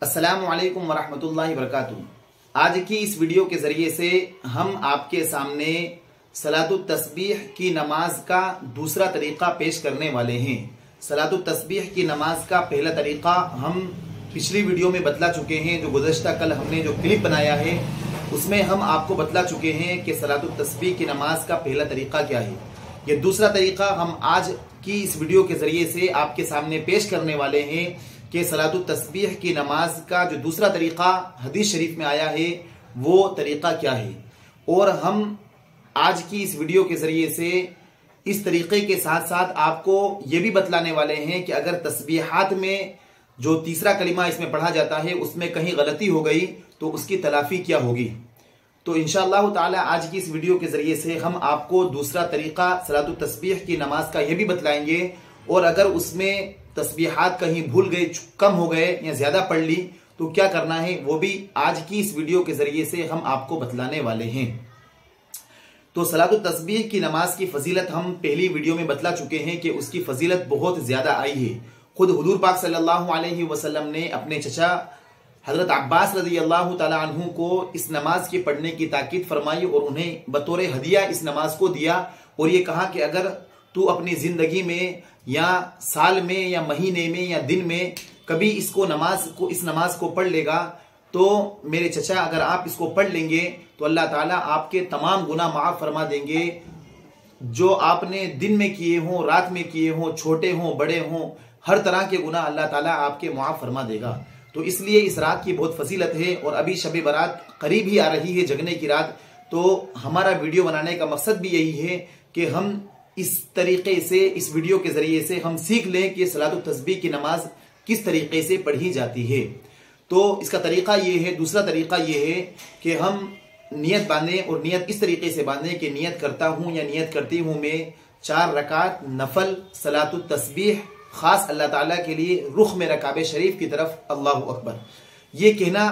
अस्सलामु अलैकुम वरहमतुल्लाहि वबरकातुहू। आज की इस वीडियो के जरिए से हम आपके सामने सलातुत तस्बीह की नमाज का दूसरा तरीका पेश करने वाले हैं। सलातुत तस्बीह की नमाज का पहला तरीका हम पिछली वीडियो में बतला चुके हैं। जो गुज़श्ता कल हमने जो क्लिप बनाया है उसमें हम आपको बतला चुके हैं कि सलातुत तस्बीह की नमाज का पहला तरीका क्या है। ये दूसरा तरीका हम आज की इस वीडियो के जरिए से आपके सामने पेश करने वाले हैं कि सलातुत तस्बीह की नमाज का जो दूसरा तरीका हदीस शरीफ में आया है वो तरीका क्या है। और हम आज की इस वीडियो के जरिए से इस तरीके के साथ साथ आपको ये भी बतलाने वाले हैं कि अगर तस्बीहात में जो तीसरा कलिमा इसमें पढ़ा जाता है उसमें कहीं गलती हो गई तो उसकी तलाफी क्या होगी। तो इंशाअल्लाह ताला आज की इस वीडियो के जरिए से हम आपको दूसरा तरीका सलातुत तस्बीह की नमाज का ये भी बतलाएंगे। और अगर उसमें तस्बीहात कहीं भूल गए, कम हो गए या ज्यादा पढ़ ली तो क्या करना है वो भी आज की इस वीडियो के जरिए से हम आपको बतलाने वाले हैं। तो सलातुत तस्बीह की नमाज की फजीलत हम पहली वीडियो में बतला चुके हैं कि उसकी फजीलत बहुत ज्यादा आई है। खुद हुजूर पाक सल्लल्लाहु अलैहि वसल्लम ने अपने चचा हजरत अब्बास रज़ी अल्लाह तआला अन्हु को इस नमाज के पढ़ने की ताकीद फरमाई और उन्हें बतौर हदिया इस नमाज को दिया और ये कहा कि अगर तू अपनी जिंदगी में या साल में या महीने में या दिन में कभी इस नमाज को पढ़ लेगा तो मेरे चचा अगर आप इसको पढ़ लेंगे तो अल्लाह ताला आपके तमाम गुनाह माफ फरमा देंगे। जो आपने दिन में किए हों, रात में किए हों, छोटे हों बड़े हों, हर तरह के गुनाह अल्लाह ताला आपके माफ फरमा देगा। तो इसलिए इस रात की बहुत फजीलत है और अभी शब बारात करीब ही आ रही है, जगने की रात। तो हमारा वीडियो बनाने का मकसद भी यही है कि हम इस तरीके से इस वीडियो के जरिए से हम सीख लें कि सलातुत तस्बीह की नमाज किस तरीके से पढ़ी जाती है। तो इसका तरीका ये है, दूसरा तरीका ये है कि हम नियत बांधें और नियत इस तरीके से बांधें कि नियत करता हूं या नियत करती हूं मैं 4 रकात नफल सलातुत तस्बीह खास अल्लाह ताला के लिए, रुख में काबे शरीफ की तरफ अल्लाहु अकबर। ये कहना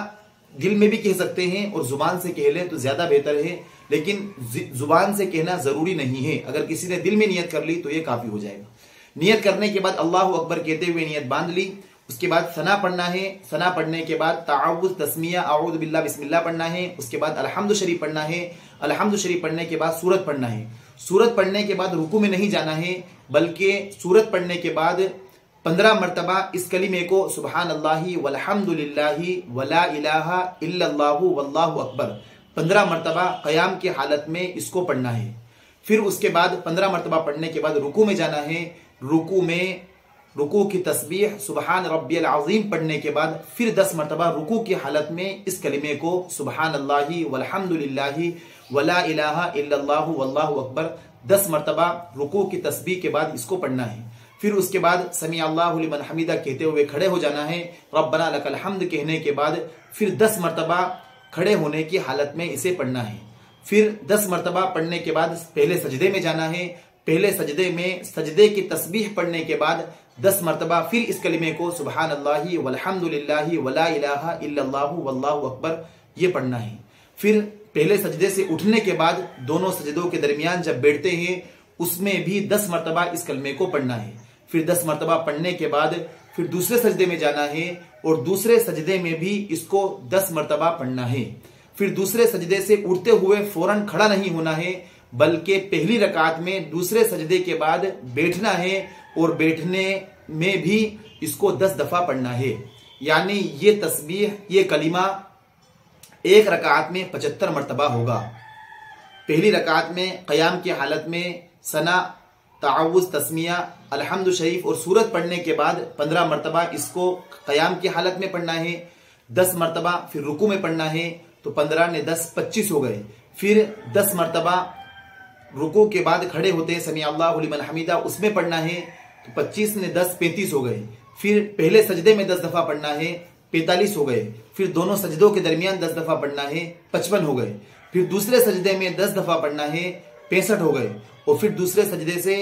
दिल में भी कह सकते हैं और जुबान से कह लें तो ज्यादा बेहतर है, लेकिन जुबान से कहना जरूरी नहीं है। अगर किसी ने दिल में नियत कर ली तो ये काफी हो जाएगा। नियत करने के बाद अल्लाहु अकबर कहते हुए नियत बांध ली। उसके बाद सना पढ़ना है। सना पढ़ने के बाद ताउज़ तस्मिया आऊज़ बिल्लाह बिस्मिल्लाह पढ़ना है। उसके बाद अलहम्दु शरीफ पढ़ना है। अलहम्दु शरीफ पढ़ने के बाद सूरत पढ़ना है। सूरत पढ़ने के बाद रुकू में नहीं जाना है, बल्कि सूरत पढ़ने के बाद 15 मरतबा इस कलीमे को सुबहान अल्लाहि वल्हम्दुलिल्लाहि वला इलाहा इल्लल्लाहु वल्लाहु अकबर 15 मरतबा क़याम की हालत में इसको पढ़ना है। फिर उसके बाद 15 मरतबा पढ़ने के बाद रुकू में जाना है। रुकू की तस्बीह सुबहान रब्बियल अज़ीम पढ़ने के बाद फिर 10 मरतबा रुकू की हालत में इस कलिमे को सुबहान अल्लाहि वल्हम्दुलिल्लाहि वला इलाहा इल्लल्लाहु वल्लाहु अकबर 10 मरतबा रुकू की तस्बीह के बाद इसको पढ़ना है। फिर उसके बाद समी अल्लाहु लिमन हमीदा कहते हुए खड़े हो जाना है। रब्बना लकल हम्द कहने के बाद फिर 10 मरतबा खड़े होने की हालत में इसे पढ़ना है। फिर 10 मरतबा पढ़ने के बाद पहले सजदे में जाना है। पहले सजदे में सजदे की तस्बीह पढ़ने के बाद 10 मरतबा फिर इस कलिमे को सुबहान अल्लाहि वल्हम्दुलिल्लाहि वला इलाहा इल्लल्लाहु वल्लाहु अकबर ये पढ़ना है। फिर पहले सजदे से उठने के बाद दोनों सजदों के दरमियान जब बैठते हैं उसमें भी 10 मरतबा इस कलिमे को पढ़ना है। फिर 10 मरतबा पढ़ने के बाद फिर दूसरे सजदे में जाना है और दूसरे सजदे में भी इसको 10 मरतबा पढ़ना है। फिर दूसरे सजदे से उठते हुए फौरन खड़ा नहीं होना है, बल्कि पहली रकात में दूसरे सजदे के बाद बैठना है और बैठने में भी इसको 10 दफा पढ़ना है। यानी ये तस्बीह ये कलिमा एक रकात में 75 मरतबा होगा। पहली रकात में क़याम की हालत में सना ताउज़ तस्मिया अलहम्दु शरीफ और सूरत पढ़ने के बाद 15 मरतबा इसको क़याम की हालत में पढ़ना है। 10 मरतबा फिर रुकू में पढ़ना है। तो 15 ने 10 25 हो गए। फिर 10 मरतबा रुकू के बाद खड़े होते हैं समी अल्लाहु लिमन हमीदा उसमें पढ़ना है। तो 25 ने 10 35 हो गए। फिर पहले सजदे में 10 दफा पढ़ना है, 45 हो गए। फिर दोनों सजदों के दरमियान 10 दफा पढ़ना है, 55 हो गए। फिर दूसरे सजदे में 10 दफा पढ़ना है, 65 हो गए। और फिर दूसरे सजदे से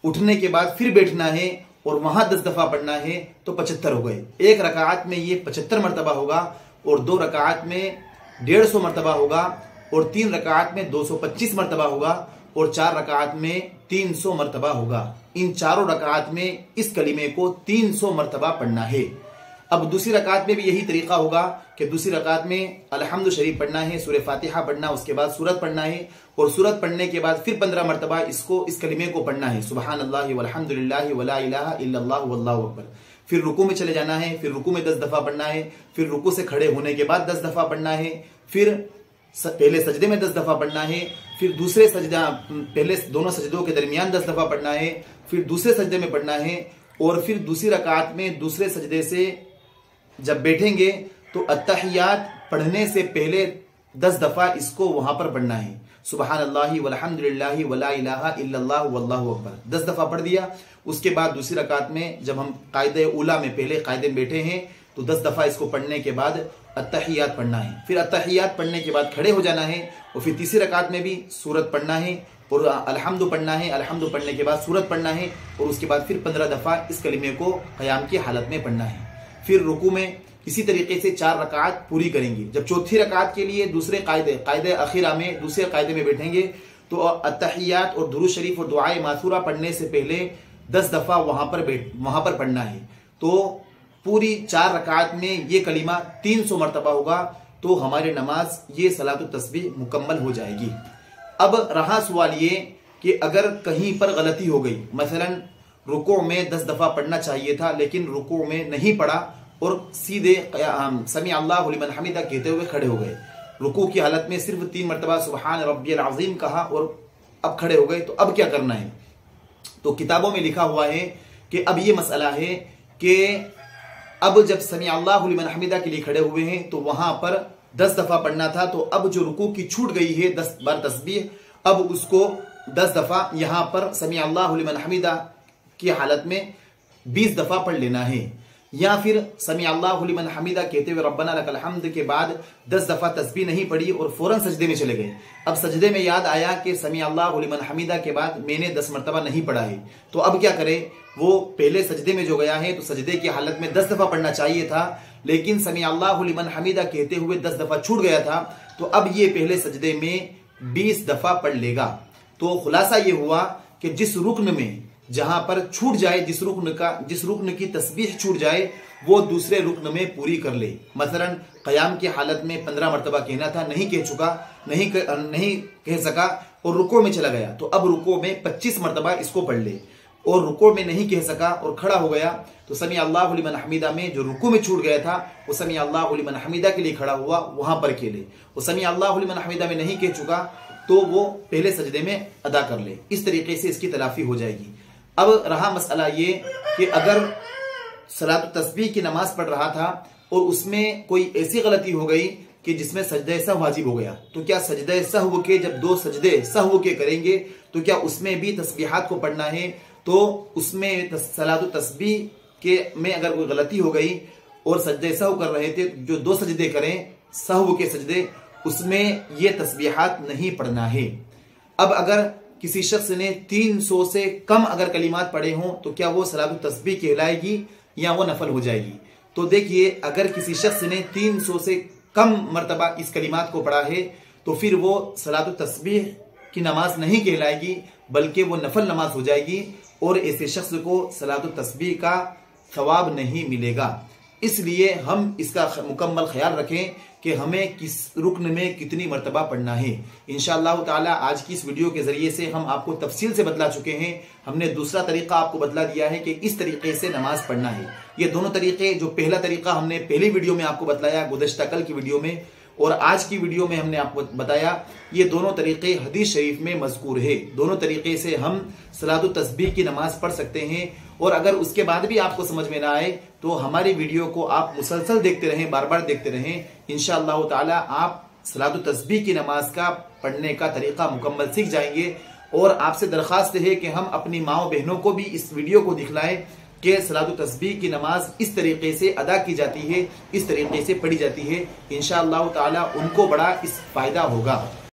उठने के बाद फिर बैठना है और वहां 10 दफा पढ़ना है तो 75 हो गए। एक रकात में ये 75 मरतबा होगा और 2 रकात में 150 मरतबा होगा और 3 रकात में 225 मरतबा होगा और 4 रकात में 300 मरतबा होगा। इन चारों रकात में इस कलिमे को 300 मरतबा पढ़ना है। अब दूसरी रकात में भी यही तरीका होगा कि दूसरी रकात में अल्हम्दु शरीफ पढ़ना है, सूरह फातिहा पढ़ना, उसके बाद सूरत पढ़ना है और सूरत पढ़ने के बाद फिर 15 मरतबा इस कलिमे को पढ़ना है, सुबहानल्लाहि वल्हम्दुलिल्लाहि वला इलाहा इल्लल्लाहु वल्लाहु अकबर। फिर रुकू में चले जाना है, फिर रुकू में 10 दफा पढ़ना है, फिर रुकू से खड़े होने के बाद 10 दफा पढ़ना है, फिर पहले सजदे में 10 दफा पढ़ना है, फिर दूसरे सजदा पहले दोनों सजदों के दरमियान 10 दफा पढ़ना है, फिर दूसरे सजदे में पढ़ना है और फिर दूसरी रकात में दूसरे सजदे से जब बैठेंगे तो अत्तहियात पढ़ने से पहले 10 दफा इसको वहां पर पढ़ना है, सुबहानल्लाहि वल्हम्दुलिल्लाहि वला इलाहा इल्लल्लाहु वल्लाहु अकबर। 10 दफा पढ़ दिया। उसके बाद दूसरी रकात में जब हम कायदे उला में पहले कायदे में बैठे हैं तो 10 दफा इसको पढ़ने के बाद अत्तहियात पढ़ना है, फिर अत्तहियात पढ़ने के बाद खड़े हो जाना है और फिर तीसरी रकात में भी सूरत पढ़ना है और अल्हम्दु पढ़ना है, अल्हम्दु पढ़ने के बाद सूरत पढ़ना है और उसके बाद फिर 15 दफा इस कलिमे को क़याम की हालत में पढ़ना है। फिर रुकू में इसी तरीके से 4 रकात पूरी करेंगे। जब चौथी रकात के लिए दूसरे कायदे अखीरा में दूसरे कायदे में बैठेंगे तो अत्तहियात और दुरूद शरीफ और दुआए मासूरा पढ़ने से पहले 10 दफा वहां पर पढ़ना है। तो पूरी 4 रकात में ये कलीमा 300 मरतबा होगा तो हमारी नमाज ये सलातुत तस्बीह मुकम्मल हो जाएगी। अब रहा सवाल ये कि अगर कहीं पर गलती हो गई, मसलन रुकू में 10 दफा पढ़ना चाहिए था लेकिन रुकू में नहीं पढ़ा और सीधे समी अल्लाहु लिमन हमीदा कहते हुए खड़े हो गए, रुकू की हालत में सिर्फ 3 मरतबा सुबहान रब्बियल अज़ीम कहा और अब खड़े हो गए, तो अब क्या करना है? तो किताबों में लिखा हुआ है कि अब ये मसला है कि अब जब समी अल्लाहु लिमन हमीदा के लिए खड़े हुए हैं तो वहां पर 10 दफा पढ़ना था, तो अब जो रुकू की छूट गई है 10 बार तस्बीह, अब उसको 10 दफा यहां पर समी अल्लाहु लिमन हमीदा की हालत में 20 दफा पढ़ लेना है, या फिर समी अल्लाहु लिमन हमीदा कहते हुए रब्बना लकल हम्द के बाद 10 दफा तस्बीह नहीं पढ़ी और फौरन सजदे में चले गए। अब सजदे में याद आया कि समी अल्लाहु लिमन हमीदा के बाद मैंने 10 मरतबा नहीं पढ़ा है, तो अब क्या करे? वो पहले सजदे में जो गया है तो सजदे की हालत में 10 दफा पढ़ना चाहिए था, लेकिन समी अल्लाहु लिमन हमीदा कहते हुए 10 दफा छूट गया था, तो अब ये पहले सजदे में 20 दफा पढ़ लेगा। तो खुलासा ये हुआ कि जिस रुक्न में जहां पर छूट जाए, जिस रुक्न की तस्बीह छूट जाए वो दूसरे रुक्न में पूरी कर ले। मसलन क़याम की हालत में 15 मरतबा कहना था, नहीं कह सका और रुको में चला गया, तो अब रुको में 25 मरतबा इसको पढ़ ले। और रुको में नहीं कह सका और खड़ा हो गया तो समी अल्लाहु लिमन हमीदा में जो रुकू में छूट गया था वो समी अल्लाहु लिमन हमीदा के लिए खड़ा हुआ, वहां पर खेले। वो समी अल्लाहु लिमन हमीदा में नहीं कह चुका तो वो पहले सजदे में अदा कर ले। इस तरीके से इसकी तलाफी हो जाएगी। अब रहा मसला ये कि अगर सलातुत तस्बीह की नमाज पढ़ रहा था और उसमें कोई ऐसी गलती हो गई कि जिसमें सजदे सहव वाजिब हो गया, तो क्या सजदे सहव के जब 2 सजदे सहव के करेंगे तो क्या उसमें भी तस्बीहात को पढ़ना है? तो उसमें सलातुत तस्बीह के में अगर कोई गलती हो गई और सजदे सहव कर रहे थे, जो 2 सजदे करें सहव के सजदे, उसमें ये तस्बीहात नहीं पढ़ना है। अब अगर किसी शख्स ने 300 से कम अगर कलिमात पढ़े हों तो क्या वो सलातुत तस्बीह कहलाएगी या वो नफल हो जाएगी? तो देखिए, अगर किसी शख्स ने 300 से कम मरतबा इस कलिमात को पढ़ा है तो फिर वो सलातुत तस्बीह की नमाज नहीं कहलाएगी बल्कि वो नफल नमाज हो जाएगी और ऐसे शख्स को सलातुत तस्बीह का सवाब नहीं मिलेगा। इसलिए हम इसका मुकम्मल ख्याल रखें कि हमें किस रुक्न में कितनी मरतबा पढ़ना है। इंशाअल्लाह ताला आज की इस वीडियो के जरिए से हम आपको तफसील से बतला चुके हैं। हमने दूसरा तरीका आपको बतला दिया है कि इस तरीके से नमाज पढ़ना है। ये दोनों तरीके, जो पहला तरीका हमने पहली वीडियो में आपको बतलाया गुज़श्ता कल की वीडियो में, और आज की वीडियो में हमने आपको बताया, ये दोनों तरीके हदीस शरीफ में मज़कूर है। दोनों तरीके से हम सलातुत तस्बीह की नमाज पढ़ सकते हैं। और अगर उसके बाद भी आपको समझ में ना आए तो हमारी वीडियो को आप मुसलसल देखते रहें, बार बार देखते रहें। इंशाअल्लाह ताला आप सलातुत तस्बीह की नमाज का पढ़ने का तरीका मुकम्मल सीख जाएंगे। और आपसे दरख्वास्त है कि हम अपनी माओ बहनों को भी इस वीडियो को दिखलाएं कि सलातुत तस्बीह की नमाज इस तरीके से अदा की जाती है, इस तरीके से पढ़ी जाती है। इंशाअल्लाह ताला उनको बड़ा इस फायदा होगा।